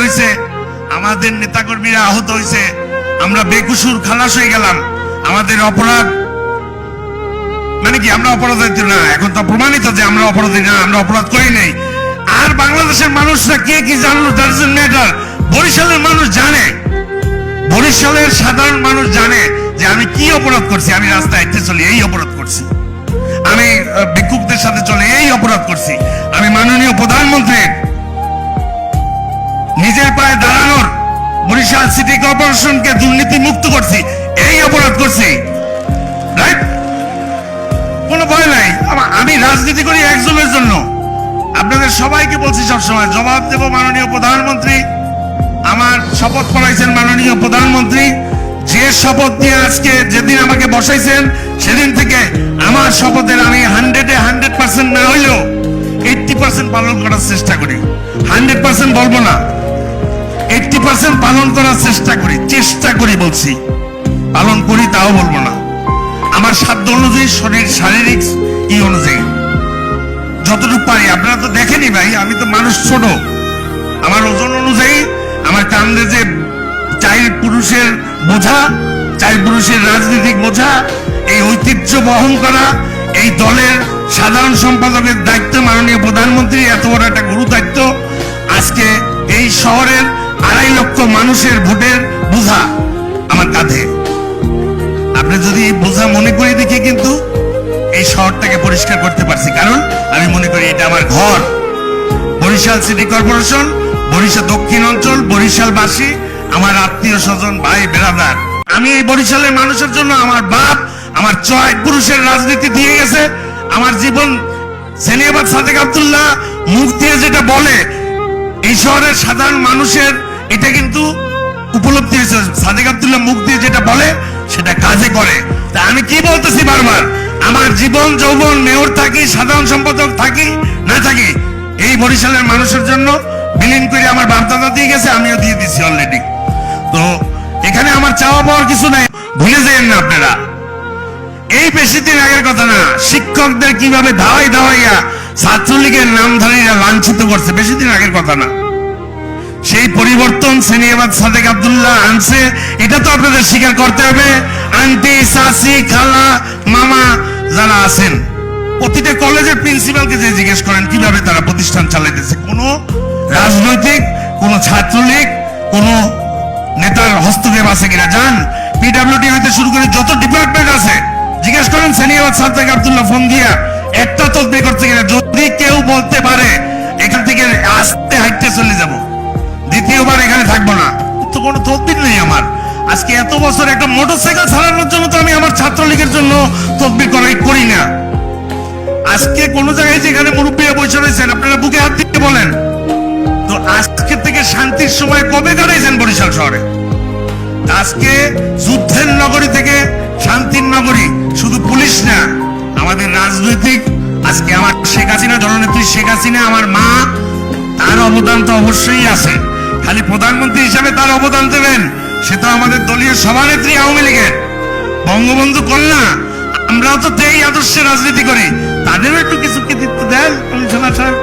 হয়েছে, আমাদের নেতাকর্মীরা আহত হয়েছে, আমরা বেকসুর খালাস হয়ে গেলাম। আমাদের অপরাধ মানে কি? আমরা অপরাধী না, এখন তো প্রমাণিত যে আমরা অপরাধী না, আমরা অপরাধ করি নাই। আর বাংলাদেশের মানুষরা কে কি জানলো ডাজন্ট ম্যাটার। বরিশালের মানুষ জানে, বরিশালের সাধারণ মানুষ জানে যে আমি কি অপরাধ করছি। আমি রাস্তায় হেঁটে চলি, এই অপরাধ করছি। আমি ভিক্ষুকদের সাথে চলে, এই অপরাধ করছি। আমি মাননীয় প্রধানমন্ত্রীর নিজের পায়ে দাঁড়ানোর, বরিশাল সিটি কর্পোরেশনকে দুর্নীতি মুক্ত করছি, এই অপরাধ করছি। রাইট? কোনো ভয় নাই। আমি রাজনীতি করি একজনের জন্য। আপনাদের সবাইকে বলছি সবসময় জবাব দেব মাননীয় প্রধানমন্ত্রী। আমার শপথ পড়াইছেন মাননীয় প্রধানমন্ত্রী, যে শপথ নিয়ে আজকে যেদিন আমাকে বসাইছেন সেদিন থেকে আমার শপথের আমি 100% না হইলেও 80% পালন করার চেষ্টা করি। 100% বলবো না, 80% পালন করার চেষ্টা করি বলছি। পালন করি তাও বলবো না। আমার সাধ্য অনুযায়ী, শারীরিক অনুযায়ী যতটুকু পারি। আপনারা তো দেখেনি ভাই, আমি তো মানুষ ছোট। আমার ওজন অনুযায়ী আমার কান্দে যে 4 পুরুষের বোঝা, 4 পুরুষের রাজনৈতিক বোঝা, এই ঐতিহ্য বহন করা, এই দলের সাধারণ সম্পাদকের দায়িত্ব, মাননীয় প্রধানমন্ত্রী এত বড় একটা গুরু দায়িত্ব। আজকে এই শহরের 2.5 লক্ষ মানুষের ভোটের বোঝা আমার কাঁধে। আপনি যদি বোঝা মনে করে দেখি, কিন্তু এই শহরটাকে পরিষ্কার করতে পারছি, কারণ আমি মনে করি এটা আমার ঘর। বরিশাল সিটি কর্পোরেশন, বরিশাল দক্ষিণ অঞ্চল, বরিশালবাসী, আমার আত্মীয় স্বজন, ভাই বেরাদার। আমি এই বরিশালের মানুষের জন্য আমার বাপ আমার 6 পুরুষের রাজনীতি দিয়ে গেছে। আমার জীবন সেনিয়াবাদ সাদেক আব্দুল্লাহ মুখ দিয়ে যেটা বলে, এই শহরের সাধারণ মানুষের এটা কিন্তু উপলব্ধি হয়েছে। সাদেক আব্দুল্লাহ মুখ দিয়ে যেটা বলে সেটা কাজে করে। তা আমি কি বলতেছি বারবার, আমার জীবন যৌবন, মেয়র থাকি, সাধারণ সম্পাদক থাকি না থাকি, এই বরিশালের মানুষের জন্য বিলীন করে আমার বার্তাটা দিয়ে গেছে, আমিও দিয়ে দিছি অলরেডি। তো এখানে আমার চাওয়া পাওয়ার কিছু নাই, ভুলে যাবেন না আপনারা। এই বেশি দিন আগের কথা না, শিক্ষকদের কিভাবে ধাওয়াইয়া ছাত্রলীগের নামধারীরা লাঞ্ছিত করছে, বেশি দিন আগের কথা না। সেই পরিবর্তন সেনিয়াবাদ সাদেক আব্দুল্লাহ আনছে, এটা তো আপনাদের স্বীকার করতে হবে। আন্টি, চাচি, খালা, মামা যারা আছেন, প্রতিটা কলেজের প্রিন্সিপালকে যে জিজ্ঞেস করেন কিভাবে তারা প্রতিষ্ঠান চালাইতেছে, কোন রাজনৈতিক, কোন ছাত্রলীগ, কোন নেতার হস্তক্ষেপ আছে কিনা। যান পিডব্লিউডি হইতে শুরু করে যত ডিপার্টমেন্ট আছে জিজ্ঞেস করেন সেনিয়াবাদ সাদেক আব্দুল্লাহ ফোন দিয়া একটা তদবির করছে কিনা। যদি কেউ বলতে পারে এখান থেকে আস্তে হাঁটতে চলে যাব, দ্বিতীয়বার এখানে থাকবো না, তো কোনো তদবির নেই আমার। আজকে এত বছর একটা মোটরসাইকেল চালানোর জন্য তো আমি আমার ছাত্রলীগের জন্য তদবির করি না। আজকে কোন জায়গায় যেখানে মুরব্বীরা বসে রয়েছেন, আপনারা বুকে হাত দিয়ে বলেন তো আজকে থেকে শান্তির সময় কবে কাটাইছেন বরিশাল শহরে? আজকে যুদ্ধের নগরী থেকে শান্তির নগরী। শুধু পুলিশ না, আমাদের রাজনৈতিক, আজকে আমার শেখ হাসিনা, জননেত্রী শেখ হাসিনা, আমার মা, তার অবদান তো অবশ্যই আছে। খালি প্রধানমন্ত্রী হিসাবে তার অবদান দেবেন, সে তো আমাদের দলীয় সভানেত্রী আওয়ামী লীগের, বঙ্গবন্ধু কন্যা। আমরাও তো এই আদর্শে রাজনীতি করি, তাদেরও একটু কিছু কৃতিত্ব দেন কমিশনার সাহেব।